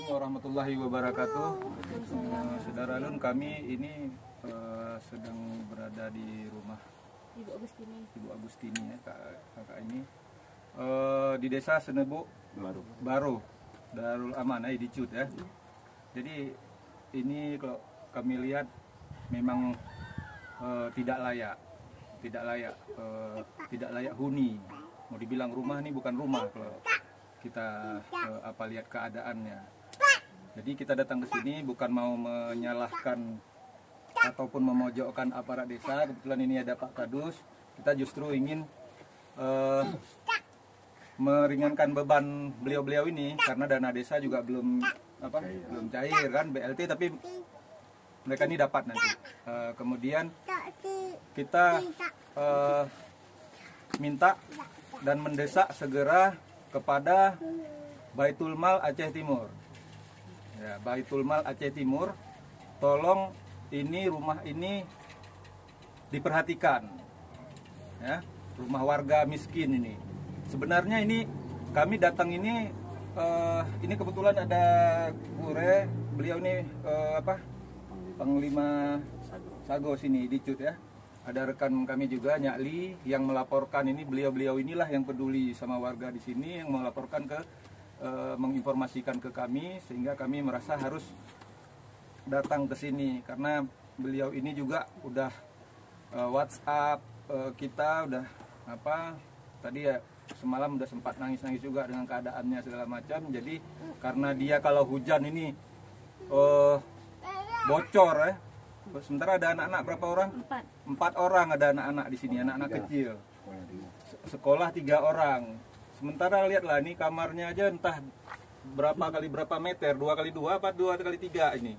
warahmatullahi wabarakatuh. Saudara Lun, kami ini sedang berada di rumah Ibu Agustini ya, kakak ini di desa Senebu Baru Darul Aman di Cut ya. Jadi ini kalau kami lihat memang tidak layak huni. Mau dibilang rumah ini bukan rumah kalau kita lihat keadaannya. Jadi kita datang ke sini bukan mau menyalahkan ataupun memojokkan aparat desa. Kebetulan ini ada Pak Kadus. Kita justru ingin meringankan beban beliau-beliau ini karena dana desa juga belum cair kan BLT, tapi mereka ini dapat nanti. Kemudian kita minta dan mendesak segera kepada Baitul Mal Aceh Timur. Ya, Baitul Mal Aceh Timur, tolong ini rumah ini diperhatikan. Ya, rumah warga miskin ini. Sebenarnya ini kami datang ini kebetulan ada Gure, beliau ini Panglima Sago sini di Cut ya. Ada rekan kami juga Nyakli yang melaporkan ini, beliau inilah yang peduli sama warga di sini, yang melaporkan menginformasikan ke kami, sehingga kami merasa harus datang ke sini karena beliau ini juga udah WhatsApp kita udah tadi ya semalam udah sempat nangis juga dengan keadaannya segala macam. Jadi karena dia kalau hujan ini bocor ya. Sementara ada anak-anak berapa orang? 4 orang ada anak-anak di sini, anak-anak kecil. Sekolah 3 orang. Sementara lihatlah ini kamarnya aja entah berapa kali berapa meter, 2 kali 2 apa 2 kali 3 ini.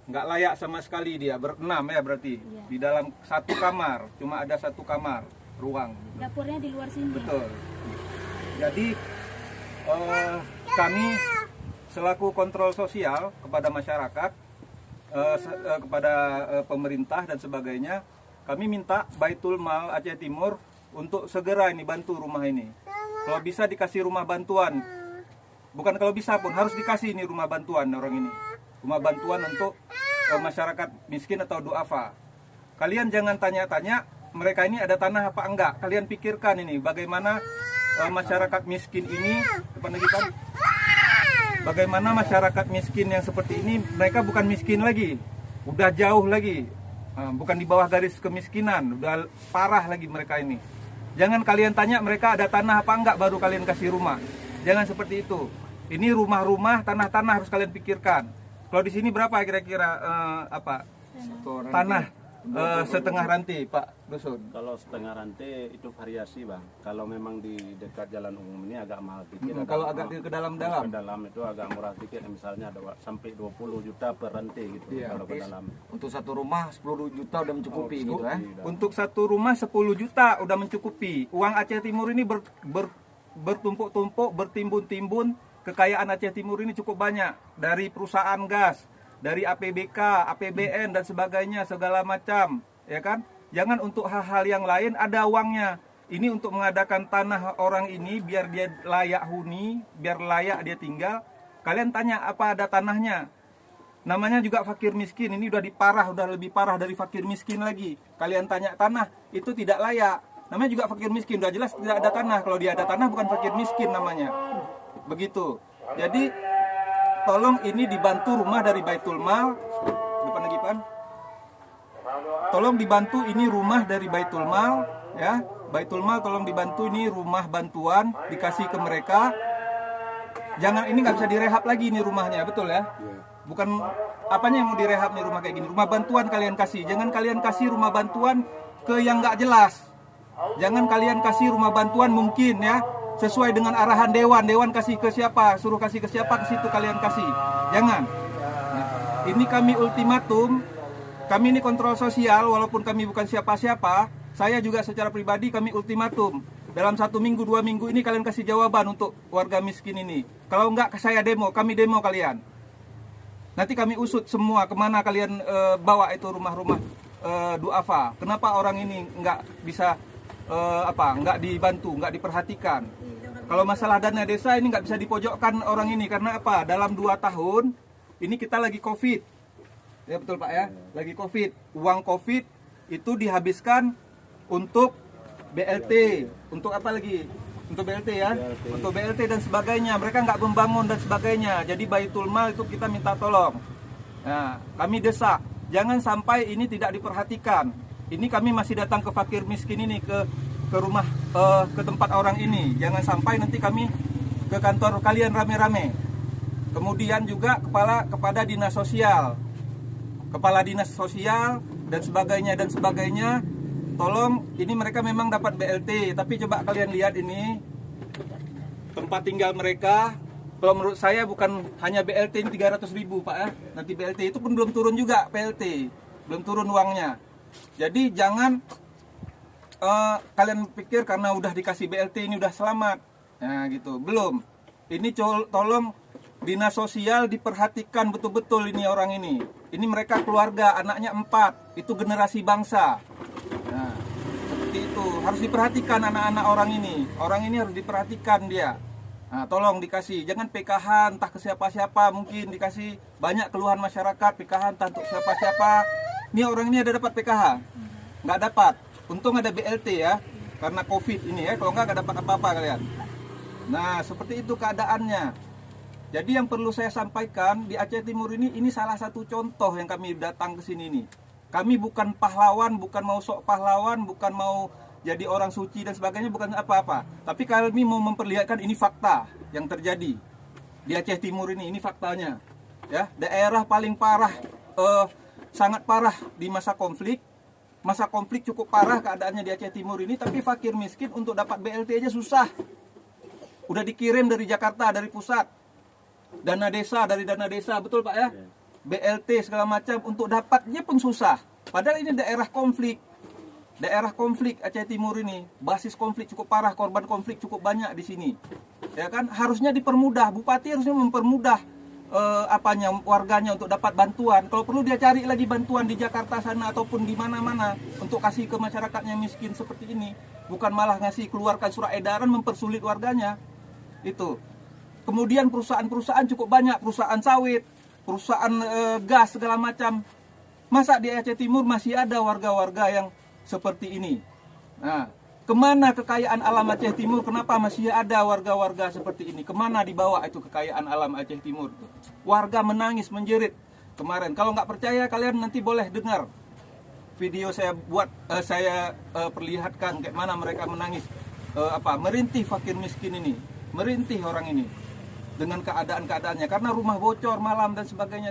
Nggak layak sama sekali dia, berenam ya berarti. Iya. Di dalam satu kamar, cuma ada satu kamar, ruang. Dapurnya di luar sini. Betul. Jadi kami selaku kontrol sosial kepada masyarakat, kepada pemerintah dan sebagainya, kami minta Baitul Mal Aceh Timur untuk segera ini bantu rumah ini. Kalau bisa dikasih rumah bantuan, bukan kalau bisa pun harus dikasih ini rumah bantuan orang ini, rumah bantuan untuk masyarakat miskin atau duafa. Kalian jangan tanya-tanya mereka ini ada tanah apa enggak. Kalian pikirkan ini bagaimana masyarakat miskin ini, bagaimana masyarakat miskin yang seperti ini, mereka bukan miskin lagi, udah jauh lagi, bukan di bawah garis kemiskinan, udah parah lagi mereka ini. Jangan kalian tanya mereka ada tanah apa enggak baru kalian kasih rumah. Jangan seperti itu. Ini rumah-rumah, tanah-tanah harus kalian pikirkan. Kalau di sini berapa kira-kira tanah setengah rantai Pak Dusun? Kalau setengah rantai itu variasi Bang. Kalau memang di dekat jalan umum ini agak mahal dikit. Kalau agak ke dalam-dalam? Ke dalam itu agak murah dikit, misalnya ada sampai 20 juta per rantai gitu. Iya, kalau ke dalam. Untuk satu rumah 10 juta udah mencukupi gitu ya? Untuk satu rumah 10 juta udah mencukupi. Uang Aceh Timur ini bertumpuk-tumpuk, bertimbun-timbun. Kekayaan Aceh Timur ini cukup banyak. Dari perusahaan gas, dari APBK, APBN dan sebagainya, segala macam, ya kan? Jangan untuk hal-hal yang lain ada uangnya. Ini untuk mengadakan tanah orang ini biar dia layak huni, biar layak dia tinggal. Kalian tanya apa ada tanahnya? Namanya juga fakir miskin. Ini udah udah lebih parah dari fakir miskin lagi. Kalian tanya tanah itu tidak layak. Namanya juga fakir miskin. Udah jelas tidak ada tanah. Kalau dia ada tanah bukan fakir miskin namanya. Begitu. Jadi tolong ini dibantu rumah dari Baitul Mal. Depan lagi Pan. Tolong dibantu ini rumah dari Baitul Mal ya. Baitul Mal tolong dibantu ini rumah bantuan dikasih ke mereka. Jangan ini nggak bisa direhab lagi ini rumahnya, betul ya? Bukan apanya yang mau direhab nih rumah kayak gini. Rumah bantuan kalian kasih. Jangan kalian kasih rumah bantuan ke yang nggak jelas. Jangan kalian kasih rumah bantuan mungkin ya sesuai dengan arahan dewan kasih ke siapa, suruh kasih ke siapa, ke situ kalian kasih. Jangan. Nah, ini kami ultimatum, kami ini kontrol sosial, walaupun kami bukan siapa-siapa, saya juga secara pribadi kami ultimatum. Dalam 1 minggu, 2 minggu ini kalian kasih jawaban untuk warga miskin ini. Kalau enggak, saya demo, kami demo kalian. Nanti kami usut semua kemana kalian bawa itu rumah-rumah duafa. Kenapa orang ini enggak bisa enggak dibantu, enggak diperhatikan. Kalau masalah dana desa ini nggak bisa dipojokkan orang ini, karena apa? Dalam 2 tahun ini kita lagi COVID, ya betul Pak ya, lagi COVID. Uang COVID itu dihabiskan untuk BLT, untuk apa lagi? Untuk BLT ya, untuk BLT dan sebagainya. Mereka nggak membangun dan sebagainya. Jadi Baitul Mal itu kita minta tolong. Nah, kami desak, jangan sampai ini tidak diperhatikan. Ini kami masih datang ke fakir miskin ini, ke rumah, ke tempat orang ini. Jangan sampai nanti kami ke kantor kalian rame-rame. Kemudian juga kepada dinas sosial, kepala dinas sosial dan sebagainya. Tolong, ini mereka memang dapat BLT, tapi coba kalian lihat ini tempat tinggal mereka. Kalau menurut saya bukan hanya BLT ini 300.000 Pak ya. Nanti BLT itu pun belum turun juga, BLT belum turun uangnya. Jadi jangan kalian pikir karena udah dikasih BLT ini udah selamat. Nah gitu, belum. Ini tolong dinas sosial diperhatikan betul-betul ini orang ini. Ini mereka keluarga, anaknya 4, itu generasi bangsa. Nah, seperti itu harus diperhatikan anak-anak orang ini. Orang ini harus diperhatikan dia. Nah, tolong dikasih, jangan PKH entah ke siapa-siapa, mungkin dikasih banyak keluhan masyarakat, PKH entah untuk siapa-siapa. Ini orang ini ada dapat PKH? Nggak dapat. Untung ada BLT ya, karena COVID ini ya, kalau nggak dapat apa-apa kalian. Nah, seperti itu keadaannya. Jadi yang perlu saya sampaikan di Aceh Timur ini salah satu contoh yang kami datang ke sini nih. Kami bukan pahlawan, bukan mau sok pahlawan, bukan mau jadi orang suci dan sebagainya, bukan apa-apa. Tapi kami mau memperlihatkan ini fakta yang terjadi di Aceh Timur ini faktanya. Ya, daerah paling parah, sangat parah di masa konflik. Masa konflik cukup parah keadaannya di Aceh Timur ini, tapi fakir miskin untuk dapat BLT aja susah. Udah dikirim dari Jakarta, dari pusat. Dana desa, dari dana desa, betul Pak ya? BLT segala macam untuk dapatnya pun susah. Padahal ini daerah konflik. Daerah konflik Aceh Timur ini, basis konflik cukup parah, korban konflik cukup banyak di sini. Ya kan? Harusnya dipermudah, bupati harusnya mempermudah warganya untuk dapat bantuan. Kalau perlu dia cari lagi bantuan di Jakarta sana ataupun di mana-mana untuk kasih ke masyarakatnya miskin seperti ini. Bukan malah keluarkan surat edaran mempersulit warganya. Itu. Kemudian perusahaan-perusahaan cukup banyak, perusahaan sawit, perusahaan gas segala macam. Masa di Aceh Timur masih ada warga-warga yang seperti ini? Nah, kemana kekayaan alam Aceh Timur? Kenapa masih ada warga-warga seperti ini? Kemana dibawa itu kekayaan alam Aceh Timur? Warga menangis, menjerit kemarin. Kalau nggak percaya, kalian nanti boleh dengar video saya buat, saya perlihatkan kayak mana mereka menangis, merintih fakir miskin ini, merintih orang ini dengan keadaan-keadaannya, karena rumah bocor malam dan sebagainya.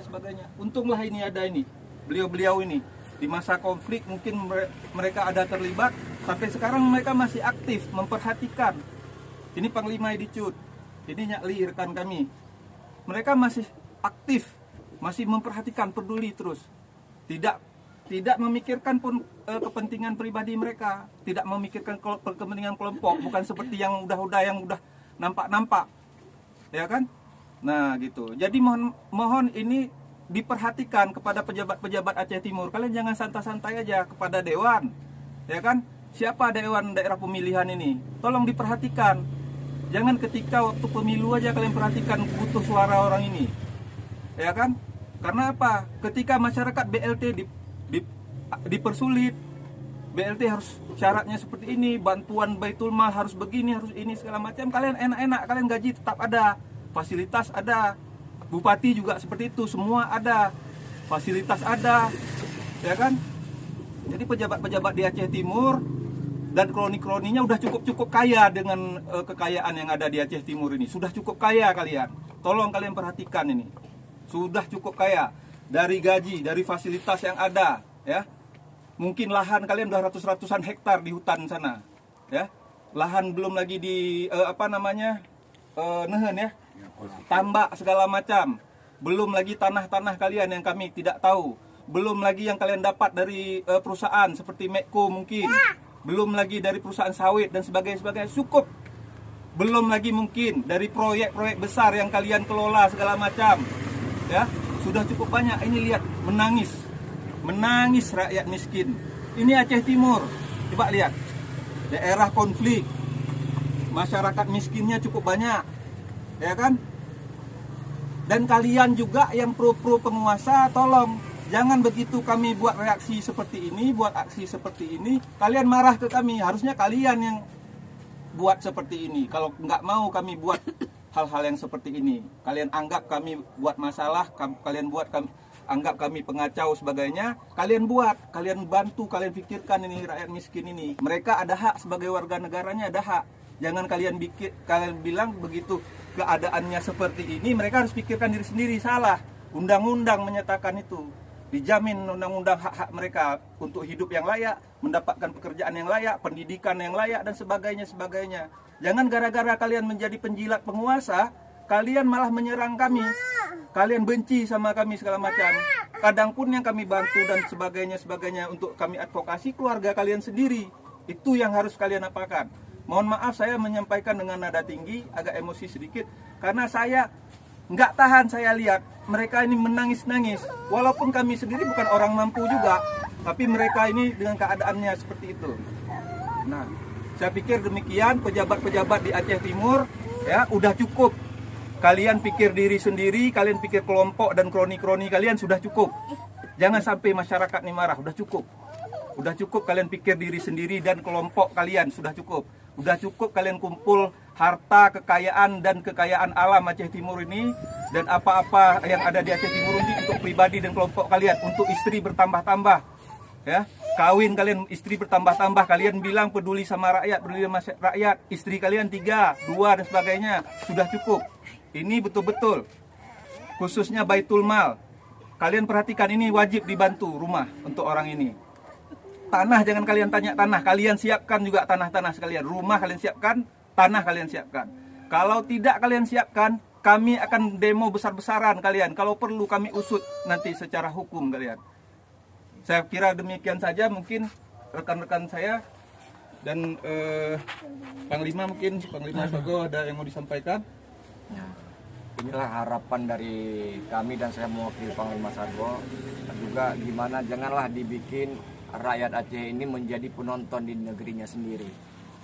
Untunglah ini ada ini, beliau-beliau ini di masa konflik mungkin mereka ada terlibat, sampai sekarang mereka masih aktif memperhatikan. Ini Panglima Edicut, ini Nyakli rekan kami, mereka masih aktif, masih memperhatikan, peduli terus, tidak memikirkan pun kepentingan pribadi mereka, tidak memikirkan kepentingan kelompok, bukan seperti yang udah nampak-nampak. Ya kan? Nah gitu. Jadi mohon ini diperhatikan kepada pejabat-pejabat Aceh Timur. Kalian jangan santai-santai aja kepada dewan. Ya kan? Siapa dewan daerah pemilihan ini? Tolong diperhatikan. Jangan ketika waktu pemilu aja kalian perhatikan butuh suara orang ini. Ya kan? Karena apa? Ketika masyarakat BLT dipersulit, BLT harus syaratnya seperti ini, bantuan Baitul Mal harus begini, harus ini segala macam. Kalian enak-enak, kalian gaji tetap ada, fasilitas ada, bupati juga seperti itu, semua ada, fasilitas ada, ya kan? Jadi pejabat-pejabat di Aceh Timur dan kroni-kroninya udah cukup kaya dengan kekayaan yang ada di Aceh Timur ini. Sudah cukup kaya kalian. Tolong kalian perhatikan ini. Sudah cukup kaya dari gaji, dari fasilitas yang ada, ya. Mungkin lahan kalian udah ratusan hektar di hutan sana, ya. Lahan belum lagi di nehen ya, tambak segala macam. Belum lagi tanah-tanah kalian yang kami tidak tahu. Belum lagi yang kalian dapat dari perusahaan seperti Mekko mungkin. Belum lagi dari perusahaan sawit dan sebagainya. Cukup. Belum lagi mungkin dari proyek-proyek besar yang kalian kelola segala macam. Ya, sudah cukup banyak. Ini lihat, menangis rakyat miskin. Ini Aceh Timur, coba lihat, daerah konflik, masyarakat miskinnya cukup banyak, ya kan? Dan kalian juga yang pro-pro penguasa, tolong jangan begitu kami buat reaksi seperti ini, buat aksi seperti ini, kalian marah ke kami. Harusnya kalian yang buat seperti ini. Kalau nggak mau kami buat hal-hal yang seperti ini, kalian anggap kami buat masalah, kalian buat kami anggap kami pengacau sebagainya, kalian buat, kalian bantu, kalian pikirkan ini rakyat miskin ini. Mereka ada hak sebagai warga negaranya, ada hak. Jangan kalian bilang begitu keadaannya seperti ini, mereka harus pikirkan diri sendiri. Salah. Undang-undang menyatakan itu. Dijamin undang-undang hak-hak mereka untuk hidup yang layak, mendapatkan pekerjaan yang layak, pendidikan yang layak, dan sebagainya. Jangan gara-gara kalian menjadi penjilat penguasa, kalian malah menyerang kami. Kalian benci sama kami segala macam. Kadang pun yang kami bantu dan sebagainya untuk kami advokasi keluarga kalian sendiri. Itu yang harus kalian apakan. Mohon maaf saya menyampaikan dengan nada tinggi, agak emosi sedikit, karena saya nggak tahan saya lihat mereka ini menangis-nangis. Walaupun kami sendiri bukan orang mampu juga, tapi mereka ini dengan keadaannya seperti itu. Nah, saya pikir demikian pejabat-pejabat di Aceh Timur, ya udah cukup. Kalian pikir diri sendiri, kalian pikir kelompok dan kroni-kroni kalian sudah cukup. Jangan sampai masyarakat ini marah, udah cukup. Udah cukup kalian pikir diri sendiri dan kelompok kalian, sudah cukup. Udah cukup kalian kumpul harta, kekayaan dan kekayaan alam Aceh Timur ini, dan apa-apa yang ada di Aceh Timur ini untuk pribadi dan kelompok kalian, untuk istri bertambah-tambah. Ya, kawin kalian istri bertambah-tambah, kalian bilang peduli sama rakyat, peduli sama rakyat, istri kalian 3, 2 dan sebagainya, sudah cukup. Ini betul-betul khususnya Baitul Mal. Kalian perhatikan, ini wajib dibantu rumah untuk orang ini. Tanah jangan kalian tanya tanah, kalian siapkan juga tanah-tanah sekalian. Rumah kalian siapkan, tanah kalian siapkan. Kalau tidak kalian siapkan, kami akan demo besar-besaran kalian. Kalau perlu kami usut nanti secara hukum kalian. Saya kira demikian saja, mungkin rekan-rekan saya dan Panglima Sago ada yang mau disampaikan. Inilah harapan dari kami dan saya mewakili Panglima Sago. Juga gimana, janganlah dibikin rakyat Aceh ini menjadi penonton di negerinya sendiri.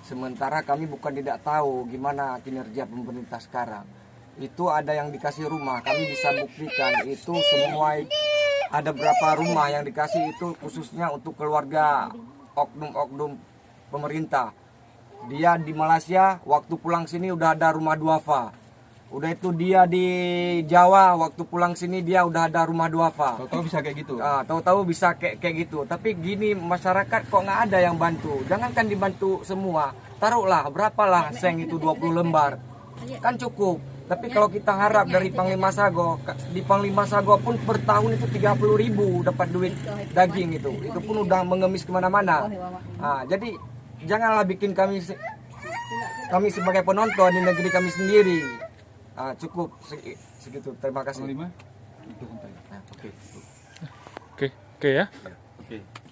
Sementara kami bukan tidak tahu gimana kinerja pemerintah sekarang. Itu ada yang dikasih rumah, kami bisa buktikan itu semua. Ada berapa rumah yang dikasih itu khususnya untuk keluarga oknum-oknum pemerintah. Dia di Malaysia, waktu pulang sini udah ada rumah duafa. Udah itu dia di Jawa, waktu pulang sini dia udah ada rumah duafa. Tahu-tahu bisa kayak gitu. Tahu-tahu bisa kayak gitu. Tapi gini, masyarakat kok nggak ada yang bantu. Jangankan dibantu semua, taruhlah berapalah seng itu 20 lembar, kan cukup. Tapi kalau kita harap dari Panglima Sago, di Panglima Sago pun per tahun itu 30.000 dapat duit daging itu pun udah mengemis kemana-mana. Jadi janganlah bikin kami sebagai penonton di negeri kami sendiri. Cukup segitu. Terima kasih. Panglima. Oke. Oke ya. Oke.